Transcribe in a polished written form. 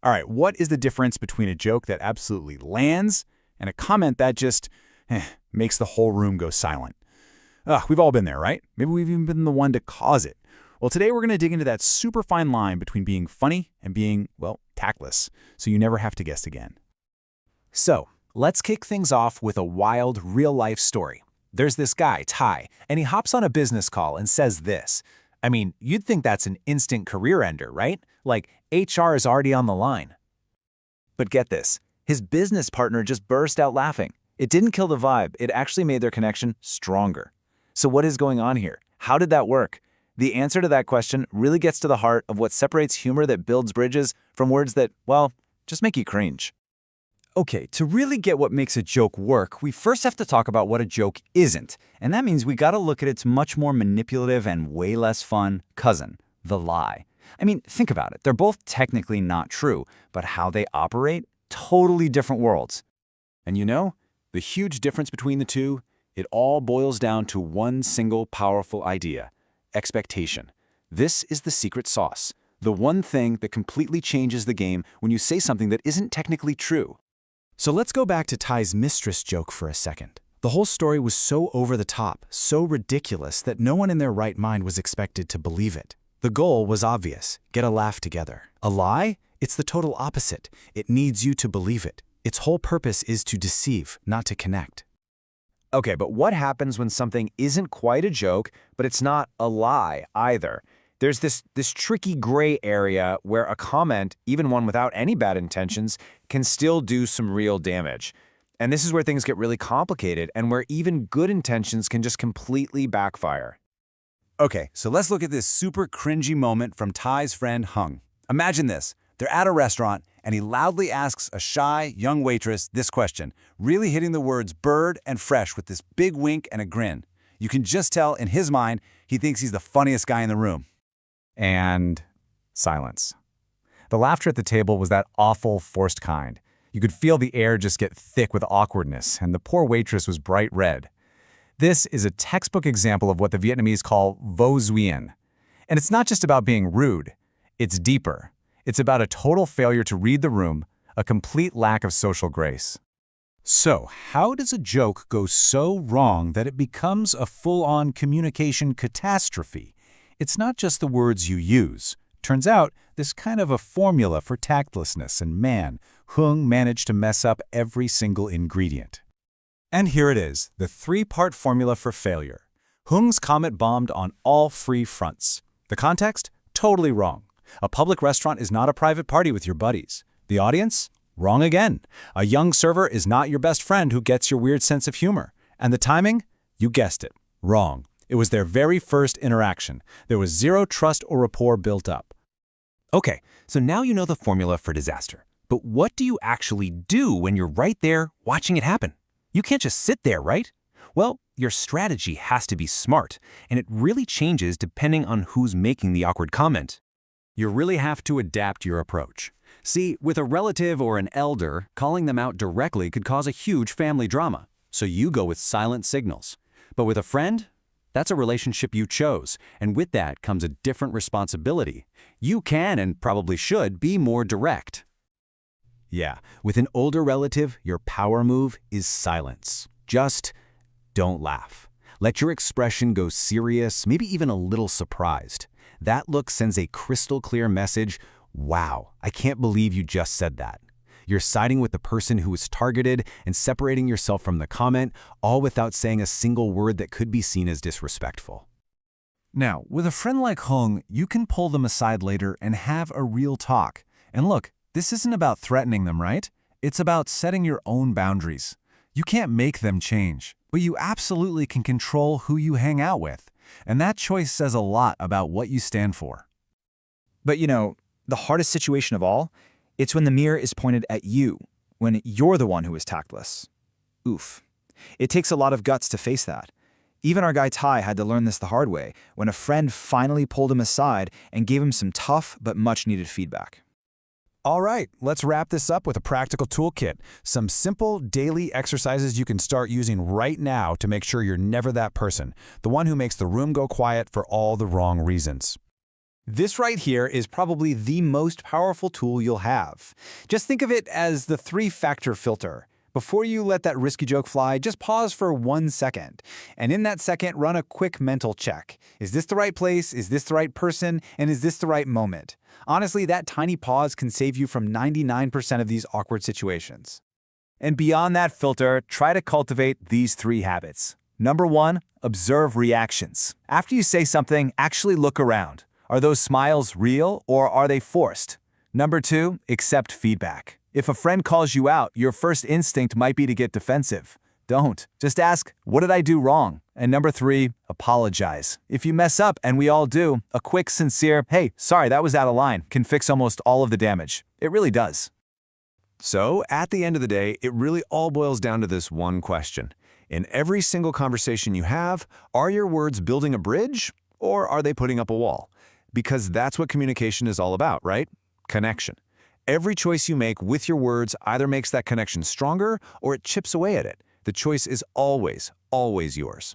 All right, what is the difference between a joke that absolutely lands and a comment that just makes the whole room go silent? We've all been there, right? Maybe we've even been the one to cause it. Well, today we're going to dig into that super fine line between being funny and being, well, tactless, so you never have to guess again. So, let's kick things off with a wild, real-life story. There's this guy, Ty, and he hops on a business call and says this. I mean, you'd think that's an instant career ender, right? Like, HR is already on the line. But get this, his business partner just burst out laughing. It didn't kill the vibe, it actually made their connection stronger. So what is going on here? How did that work? The answer to that question really gets to the heart of what separates humor that builds bridges from words that, well, just make you cringe. Okay, to really get what makes a joke work, we first have to talk about what a joke isn't. And that means we gotta look at its much more manipulative and way less fun cousin, the lie. I mean, think about it. They're both technically not true, but how they operate, totally different worlds. And you know, the huge difference between the two, it all boils down to one single powerful idea: expectation. This is the secret sauce, the one thing that completely changes the game when you say something that isn't technically true. So let's go back to Ty's mistress joke for a second. The whole story was so over the top, so ridiculous that no one in their right mind was expected to believe it. The goal was obvious: get a laugh together. A lie? It's the total opposite. It needs you to believe it. Its whole purpose is to deceive, not to connect. Okay, but what happens when something isn't quite a joke, but it's not a lie either? There's this tricky gray area where a comment, even one without any bad intentions, can still do some real damage. And this is where things get really complicated and where even good intentions can just completely backfire. Okay, so let's look at this super cringy moment from Ty's friend Hung. Imagine this. They're at a restaurant, and he loudly asks a shy, young waitress this question, really hitting the words bird and fresh with this big wink and a grin. You can just tell in his mind he thinks he's the funniest guy in the room. And silence. The laughter at the table was that awful, forced kind. You could feel the air just get thick with awkwardness, and the poor waitress was bright red. This is a textbook example of what the Vietnamese call vo duyên. And it's not just about being rude. It's deeper. It's about a total failure to read the room, a complete lack of social grace. So, how does a joke go so wrong that it becomes a full-on communication catastrophe? It's not just the words you use. Turns out, there's kind of a formula for tactlessness, and man, Hung managed to mess up every single ingredient. And here it is, the three-part formula for failure. Hung's comment bombed on all three fronts. The context? Totally wrong. A public restaurant is not a private party with your buddies. The audience? Wrong again. A young server is not your best friend who gets your weird sense of humor. And the timing? You guessed it. Wrong. It was their very first interaction. There was zero trust or rapport built up. Okay, so now you know the formula for disaster. But what do you actually do when you're right there watching it happen? You can't just sit there, right? Well, your strategy has to be smart, and it really changes depending on who's making the awkward comment. You really have to adapt your approach. See, with a relative or an elder, calling them out directly could cause a huge family drama. So you go with silent signals. But with a friend, that's a relationship you chose, and with that comes a different responsibility. You can and probably should be more direct. Yeah, with an older relative, your power move is silence. Just don't laugh. Let your expression go serious, maybe even a little surprised. That look sends a crystal clear message. Wow, I can't believe you just said that. You're siding with the person who was targeted and separating yourself from the comment, all without saying a single word that could be seen as disrespectful. Now, with a friend like Hung, you can pull them aside later and have a real talk. And look, this isn't about threatening them, right? It's about setting your own boundaries. You can't make them change, but you absolutely can control who you hang out with. And that choice says a lot about what you stand for. But you know, the hardest situation of all, it's when the mirror is pointed at you, when you're the one who is tactless. Oof. It takes a lot of guts to face that. Even our guy Ty had to learn this the hard way when a friend finally pulled him aside and gave him some tough but much-needed feedback. All right, let's wrap this up with a practical toolkit. Some simple daily exercises you can start using right now to make sure you're never that person, the one who makes the room go quiet for all the wrong reasons. This right here is probably the most powerful tool you'll have. Just think of it as the three-factor filter. Before you let that risky joke fly, just pause for 1 second. And in that second, run a quick mental check. Is this the right place? Is this the right person? And is this the right moment? Honestly, that tiny pause can save you from 99% of these awkward situations. And beyond that filter, try to cultivate these 3 habits. Number 1, observe reactions. After you say something, actually look around. Are those smiles real or are they forced? Number 2, accept feedback. If a friend calls you out, your first instinct might be to get defensive. Don't. Just ask, what did I do wrong? And number 3, apologize. If you mess up, and we all do, a quick, sincere, hey, sorry, that was out of line, can fix almost all of the damage. It really does. So, at the end of the day, it really all boils down to this one question. In every single conversation you have, are your words building a bridge or are they putting up a wall? Because that's what communication is all about, right? Connection. Every choice you make with your words either makes that connection stronger or it chips away at it. The choice is always, always yours.